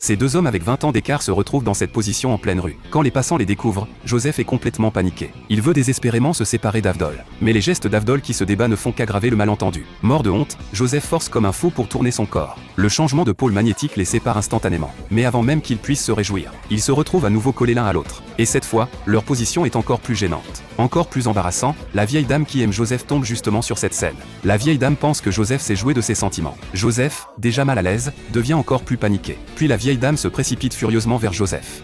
Ces deux hommes avec 20 ans d'écart se retrouvent dans cette position en pleine rue. Quand les passants les découvrent, Joseph est complètement paniqué. Il veut désespérément se séparer d'Avdol. Mais les gestes d'Avdol qui se débat ne font qu'aggraver le malentendu. Mort de honte, Joseph force comme un fou pour tourner son corps. Le changement de pôle magnétique les sépare instantanément. Mais avant même qu'ils puissent se réjouir, ils se retrouvent à nouveau collés l'un à l'autre. Et cette fois, leur position est encore plus gênante. Encore plus embarrassant, la vieille dame qui aime Joseph tombe justement sur cette scène. La vieille dame pense que Joseph s'est joué de ses sentiments. Joseph, déjà mal à l'aise, devient encore plus paniqué. Puis la vieille dame se précipite furieusement vers Joseph.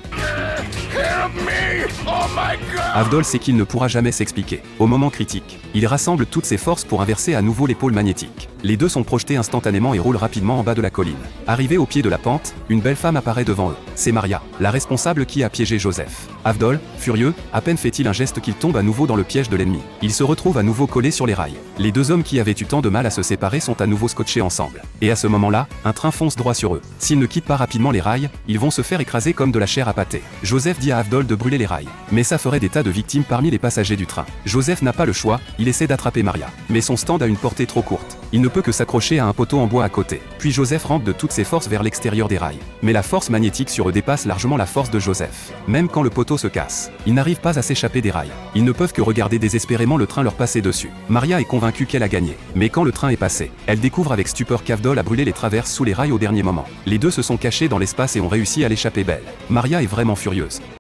Avdol sait qu'il ne pourra jamais s'expliquer. Au moment critique, il rassemble toutes ses forces pour inverser à nouveau les pôles magnétiques. Les deux sont projetés instantanément et roulent rapidement en bas de la colline. Arrivés au pied de la pente, une belle femme apparaît devant eux. C'est Maria, la responsable qui a piégé Joseph. Avdol, furieux, à peine fait-il un geste qu'il tombe à nouveau dans le piège de l'ennemi. Il se retrouve à nouveau collé sur les rails. Les deux hommes qui avaient eu tant de mal à se séparer sont à nouveau scotchés ensemble. Et à ce moment-là, un train fonce droit sur eux. S'ils ne quittent pas rapidement les rails, ils vont se faire écraser comme de la chair à pâté. Joseph dit à Avdol de brûler les rails. Mais ça ferait des tas de victimes parmi les passagers du train. Joseph n'a pas le choix, il essaie d'attraper Maria. Mais son stand a une portée trop courte. Il ne peut que s'accrocher à un poteau en bois à côté. Puis Joseph rampe de toutes ses forces vers l'extérieur des rails. Mais la force magnétique sur eux dépasse largement la force de Joseph. Même quand le poteau se casse, ils n'arrivent pas à s'échapper des rails. Ils ne peuvent que regarder désespérément le train leur passer dessus. Maria est convaincue qu'elle a gagné. Mais quand le train est passé, elle découvre avec stupeur qu'Avdol a brûlé les traverses sous les rails au dernier moment. Les deux se sont cachés dans l'espace et ont réussi à l'échapper belle. Maria est vraiment furieuse.